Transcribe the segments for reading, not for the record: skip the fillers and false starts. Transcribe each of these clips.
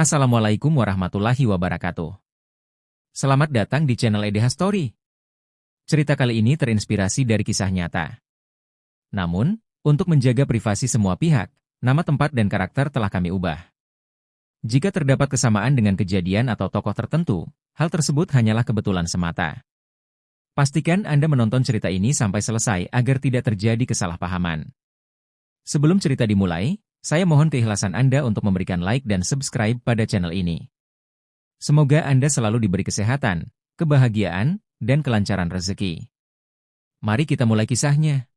Assalamualaikum warahmatullahi wabarakatuh. Selamat datang di channel EDH Story. Cerita kali ini terinspirasi dari kisah nyata. Namun, untuk menjaga privasi semua pihak, nama tempat dan karakter telah kami ubah. Jika terdapat kesamaan dengan kejadian atau tokoh tertentu, hal tersebut hanyalah kebetulan semata. Pastikan Anda menonton cerita ini sampai selesai agar tidak terjadi kesalahpahaman. Sebelum cerita dimulai, saya mohon keikhlasan Anda untuk memberikan like dan subscribe pada channel ini. Semoga Anda selalu diberi kesehatan, kebahagiaan, dan kelancaran rezeki. Mari kita mulai kisahnya.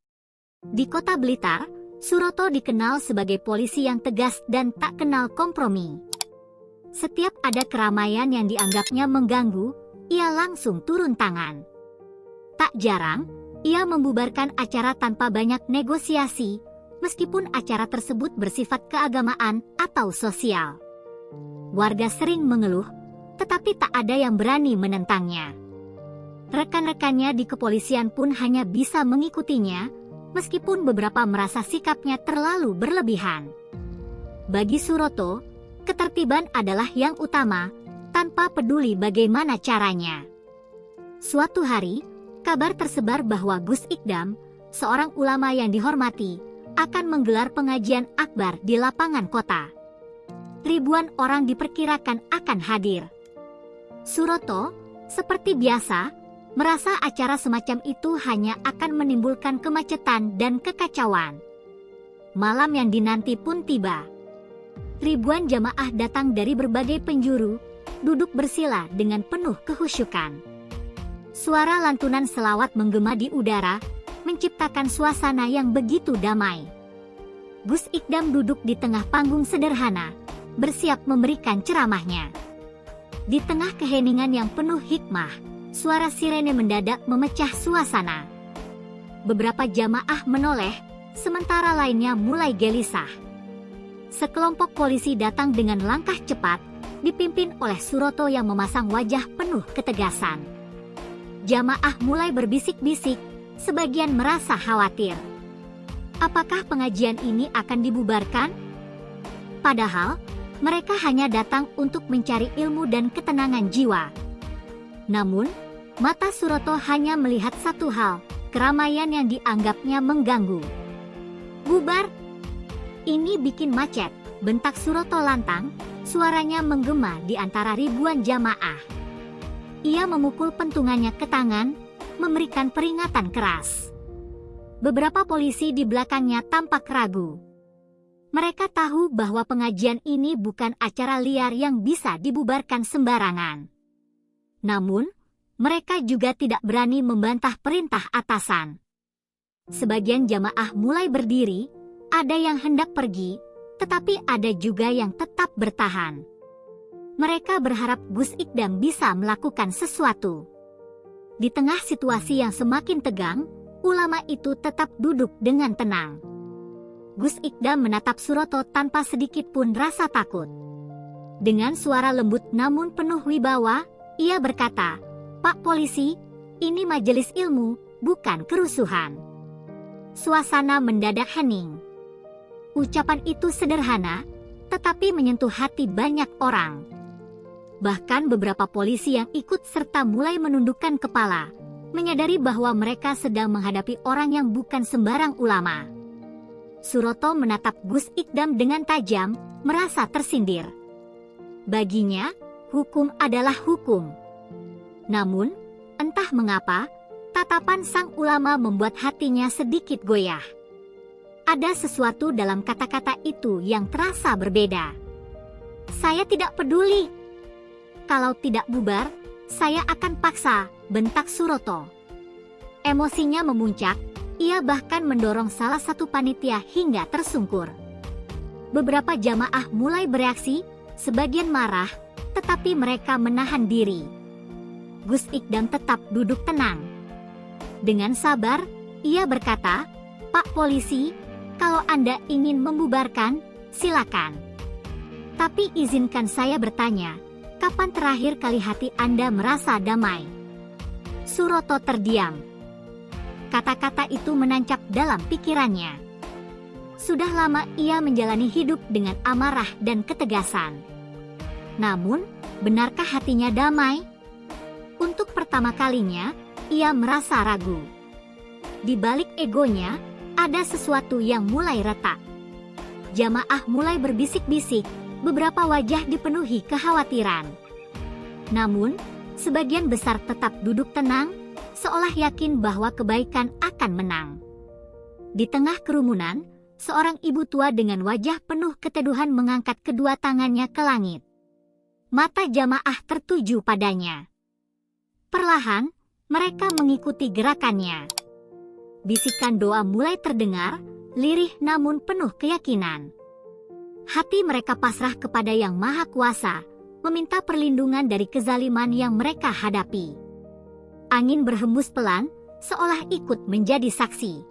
Di kota Blitar, Suroto dikenal sebagai polisi yang tegas dan tak kenal kompromi. Setiap ada keramaian yang dianggapnya mengganggu, ia langsung turun tangan. Tak jarang, ia membubarkan acara tanpa banyak negosiasi, meskipun acara tersebut bersifat keagamaan atau sosial. Warga sering mengeluh, tetapi tak ada yang berani menentangnya. Rekan-rekannya di kepolisian pun hanya bisa mengikutinya, meskipun beberapa merasa sikapnya terlalu berlebihan. Bagi Suroto, ketertiban adalah yang utama, tanpa peduli bagaimana caranya. Suatu hari, kabar tersebar bahwa Gus Ikdam, seorang ulama yang dihormati, akan menggelar pengajian akbar di lapangan kota. Ribuan orang diperkirakan akan hadir. Suroto, seperti biasa, merasa acara semacam itu hanya akan menimbulkan kemacetan dan kekacauan. Malam yang dinanti pun tiba. Ribuan jamaah datang dari berbagai penjuru, duduk bersila dengan penuh kehusyukan. Suara lantunan selawat menggema di udara, menciptakan suasana yang begitu damai. Gus Ikdam duduk di tengah panggung sederhana, bersiap memberikan ceramahnya. Di tengah keheningan yang penuh hikmah, suara sirene mendadak memecah suasana. Beberapa jamaah menoleh, sementara lainnya mulai gelisah. Sekelompok polisi datang dengan langkah cepat, dipimpin oleh Suroto yang memasang wajah penuh ketegasan. Jamaah mulai berbisik-bisik, sebagian merasa khawatir. Apakah pengajian ini akan dibubarkan? Padahal, mereka hanya datang untuk mencari ilmu dan ketenangan jiwa. Namun, mata Suroto hanya melihat satu hal, keramaian yang dianggapnya mengganggu. "Bubar! Ini bikin macet," bentak Suroto lantang, suaranya menggema di antara ribuan jamaah. Ia memukul pentungannya ke tangan, memberikan peringatan keras. Beberapa polisi di belakangnya tampak ragu. Mereka tahu bahwa pengajian ini bukan acara liar yang bisa dibubarkan sembarangan. Namun, mereka juga tidak berani membantah perintah atasan. Sebagian jamaah mulai berdiri, ada yang hendak pergi, tetapi ada juga yang tetap bertahan. Mereka berharap Gus Ikdam bisa melakukan sesuatu. Di tengah situasi yang semakin tegang, ulama itu tetap duduk dengan tenang. Gus Ikdam menatap Suroto tanpa sedikit pun rasa takut. Dengan suara lembut namun penuh wibawa, ia berkata, "Pak Polisi, ini majelis ilmu, bukan kerusuhan." Suasana mendadak hening. Ucapan itu sederhana, tetapi menyentuh hati banyak orang. Bahkan beberapa polisi yang ikut serta mulai menundukkan kepala, menyadari bahwa mereka sedang menghadapi orang yang bukan sembarang ulama. Suroto menatap Gus Ikdam dengan tajam, merasa tersindir. Baginya, hukum adalah hukum. Namun, entah mengapa, tatapan sang ulama membuat hatinya sedikit goyah. Ada sesuatu dalam kata-kata itu yang terasa berbeda. "Saya tidak peduli. Kalau tidak bubar, saya akan paksa," bentak Suroto. Emosinya memuncak, ia bahkan mendorong salah satu panitia hingga tersungkur. Beberapa jamaah mulai bereaksi, sebagian marah, tetapi mereka menahan diri. Gus Ikdam tetap duduk tenang. Dengan sabar, ia berkata, "Pak Polisi, kalau Anda ingin membubarkan, silakan. Tapi izinkan saya bertanya, kapan terakhir kali hati Anda merasa damai?" Suroto terdiam. Kata-kata itu menancap dalam pikirannya. Sudah lama ia menjalani hidup dengan amarah dan ketegasan. Namun, benarkah hatinya damai? Untuk pertama kalinya, ia merasa ragu. Di balik egonya, ada sesuatu yang mulai retak. Jamaah mulai berbisik-bisik, beberapa wajah dipenuhi kekhawatiran. Namun, sebagian besar tetap duduk tenang, seolah yakin bahwa kebaikan akan menang. Di tengah kerumunan, seorang ibu tua dengan wajah penuh keteduhan mengangkat kedua tangannya ke langit. Mata jamaah tertuju padanya. Perlahan, mereka mengikuti gerakannya. Bisikan doa mulai terdengar, lirih namun penuh keyakinan. Hati mereka pasrah kepada Yang Maha Kuasa, meminta perlindungan dari kezaliman yang mereka hadapi. Angin berhembus pelan, seolah ikut menjadi saksi.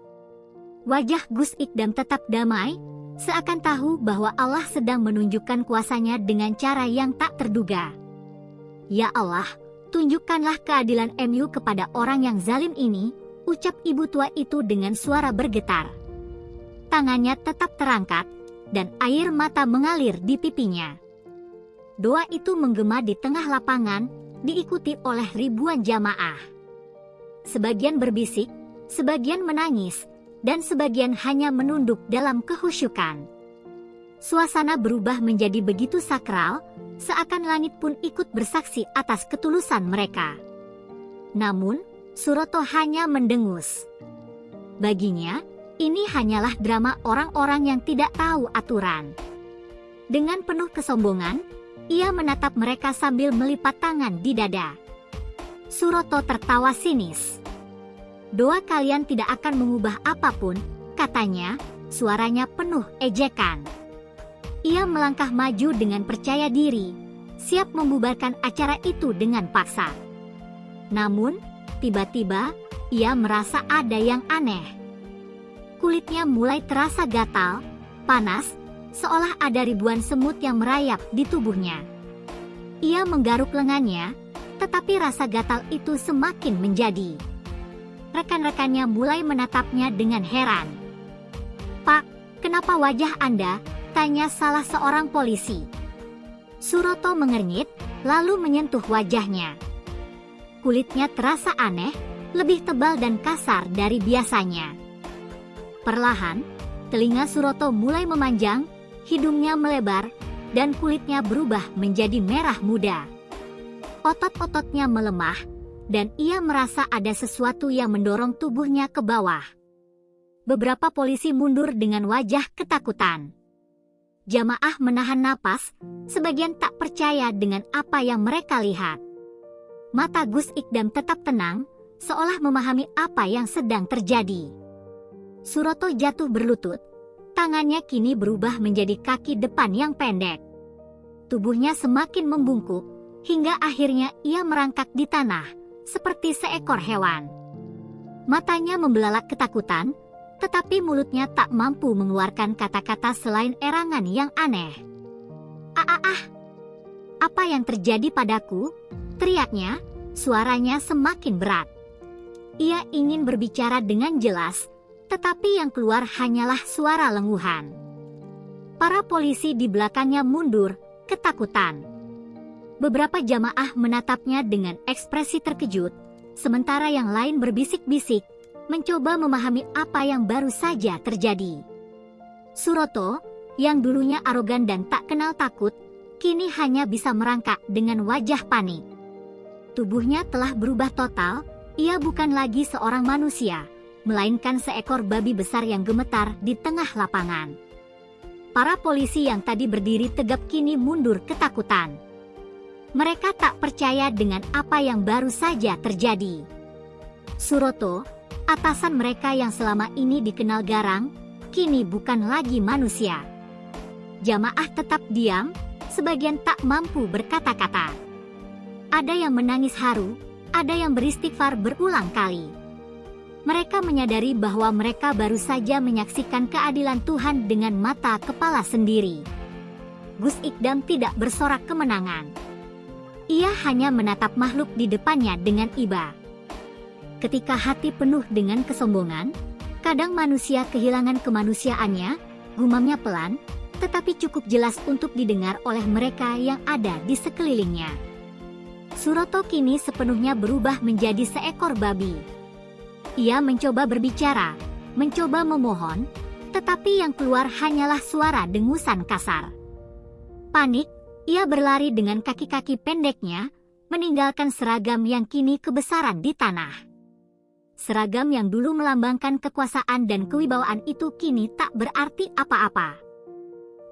Wajah Gus Ikdam tetap damai, seakan tahu bahwa Allah sedang menunjukkan kuasanya dengan cara yang tak terduga. Ya Allah, tunjukkanlah keadilan MU kepada orang yang zalim ini, ucap ibu tua itu dengan suara bergetar. Tangannya tetap terangkat, dan air mata mengalir di pipinya. Doa itu menggema di tengah lapangan, diikuti oleh ribuan jamaah. Sebagian berbisik, sebagian menangis, dan sebagian hanya menunduk dalam kehusyukan. Suasana berubah menjadi begitu sakral, seakan langit pun ikut bersaksi atas ketulusan mereka. Namun, Suroto hanya mendengus. Baginya, ini hanyalah drama orang-orang yang tidak tahu aturan. Dengan penuh kesombongan, ia menatap mereka sambil melipat tangan di dada. Suroto tertawa sinis. Doa kalian tidak akan mengubah apapun, katanya, suaranya penuh ejekan. Ia melangkah maju dengan percaya diri, siap membubarkan acara itu dengan paksa. Namun, tiba-tiba, ia merasa ada yang aneh. Kulitnya mulai terasa gatal, panas, seolah ada ribuan semut yang merayap di tubuhnya. Ia menggaruk lengannya, tetapi rasa gatal itu semakin menjadi. Rekan-rekannya mulai menatapnya dengan heran. "Pak, kenapa wajah Anda?" tanya salah seorang polisi. Suroto mengernyit, lalu menyentuh wajahnya. Kulitnya terasa aneh, lebih tebal dan kasar dari biasanya. Perlahan, telinga Suroto mulai memanjang, hidungnya melebar, dan kulitnya berubah menjadi merah muda. Otot-ototnya melemah, dan ia merasa ada sesuatu yang mendorong tubuhnya ke bawah. Beberapa polisi mundur dengan wajah ketakutan. Jamaah menahan napas, sebagian tak percaya dengan apa yang mereka lihat. Mata Gus Ikdam tetap tenang, seolah memahami apa yang sedang terjadi. Suroto jatuh berlutut, tangannya kini berubah menjadi kaki depan yang pendek. Tubuhnya semakin membungkuk, hingga akhirnya ia merangkak di tanah, seperti seekor hewan. Matanya membelalak ketakutan, tetapi mulutnya tak mampu mengeluarkan kata-kata selain erangan yang aneh. Apa yang terjadi padaku?" teriaknya, suaranya semakin berat. Ia ingin berbicara dengan jelas, tetapi yang keluar hanyalah suara lenguhan. Para polisi di belakangnya mundur, ketakutan. Beberapa jamaah menatapnya dengan ekspresi terkejut, sementara yang lain berbisik-bisik, mencoba memahami apa yang baru saja terjadi. Suroto, yang dulunya arogan dan tak kenal takut, kini hanya bisa merangkak dengan wajah panik. Tubuhnya telah berubah total, ia bukan lagi seorang manusia, melainkan seekor babi besar yang gemetar di tengah lapangan. Para polisi yang tadi berdiri tegap kini mundur ketakutan. Mereka tak percaya dengan apa yang baru saja terjadi. Suroto, atasan mereka yang selama ini dikenal garang, kini bukan lagi manusia. Jamaah tetap diam, sebagian tak mampu berkata-kata. Ada yang menangis haru, ada yang beristighfar berulang kali. Mereka menyadari bahwa mereka baru saja menyaksikan keadilan Tuhan dengan mata kepala sendiri. Gus Ikdam tidak bersorak kemenangan. Ia hanya menatap makhluk di depannya dengan iba. Ketika hati penuh dengan kesombongan, kadang manusia kehilangan kemanusiaannya, gumamnya pelan, tetapi cukup jelas untuk didengar oleh mereka yang ada di sekelilingnya. Suroto kini sepenuhnya berubah menjadi seekor babi. Ia mencoba berbicara, mencoba memohon, tetapi yang keluar hanyalah suara dengusan kasar. Panik, ia berlari dengan kaki-kaki pendeknya, meninggalkan seragam yang kini kebesaran di tanah. Seragam yang dulu melambangkan kekuasaan dan kewibawaan itu kini tak berarti apa-apa.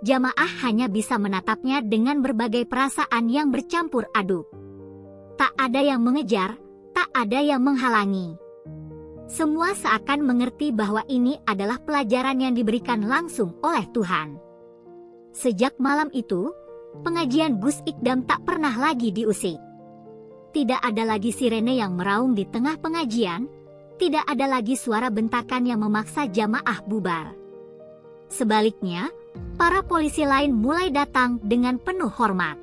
Jamaah hanya bisa menatapnya dengan berbagai perasaan yang bercampur aduk. Tak ada yang mengejar, tak ada yang menghalangi. Semua seakan mengerti bahwa ini adalah pelajaran yang diberikan langsung oleh Tuhan. Sejak malam itu, pengajian Gus Ikdam tak pernah lagi diusik. Tidak ada lagi sirene yang meraung di tengah pengajian, tidak ada lagi suara bentakan yang memaksa jamaah bubar. Sebaliknya, para polisi lain mulai datang dengan penuh hormat.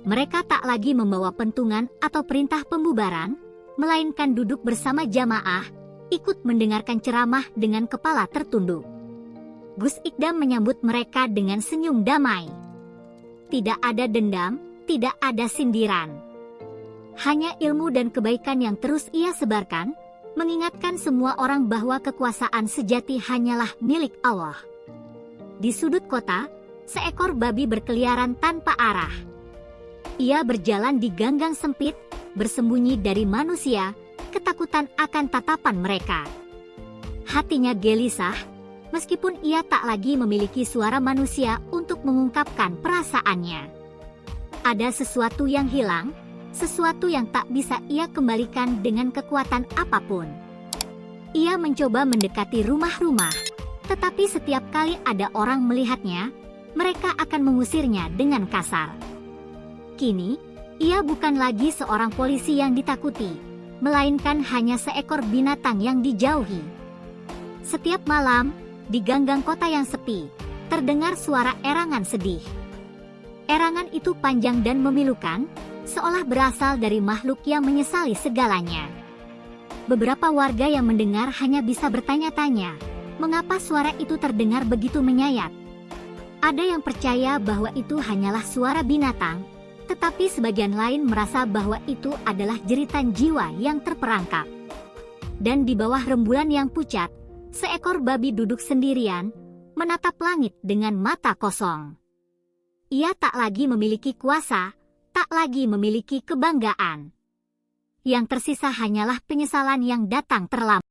Mereka tak lagi membawa pentungan atau perintah pembubaran, melainkan duduk bersama jamaah, ikut mendengarkan ceramah dengan kepala tertunduk. Gus Ikdam menyambut mereka dengan senyum damai. Tidak ada dendam, tidak ada sindiran. Hanya ilmu dan kebaikan yang terus ia sebarkan, mengingatkan semua orang bahwa kekuasaan sejati hanyalah milik Allah. Di sudut kota, seekor babi berkeliaran tanpa arah. Ia berjalan di ganggang sempit, bersembunyi dari manusia, ketakutan akan tatapan mereka. Hatinya gelisah, meskipun ia tak lagi memiliki suara manusia untuk mengungkapkan perasaannya. Ada sesuatu yang hilang, sesuatu yang tak bisa ia kembalikan dengan kekuatan apapun. Ia mencoba mendekati rumah-rumah, tetapi setiap kali ada orang melihatnya, mereka akan mengusirnya dengan kasar. Kini, ia bukan lagi seorang polisi yang ditakuti, melainkan hanya seekor binatang yang dijauhi. Setiap malam, di ganggang kota yang sepi, terdengar suara erangan sedih. Erangan itu panjang dan memilukan, seolah berasal dari makhluk yang menyesali segalanya. Beberapa warga yang mendengar hanya bisa bertanya-tanya, mengapa suara itu terdengar begitu menyayat. Ada yang percaya bahwa itu hanyalah suara binatang, tetapi sebagian lain merasa bahwa itu adalah jeritan jiwa yang terperangkap. Dan di bawah rembulan yang pucat, seekor babi duduk sendirian, menatap langit dengan mata kosong. Ia tak lagi memiliki kuasa, tak lagi memiliki kebanggaan. Yang tersisa hanyalah penyesalan yang datang terlambat.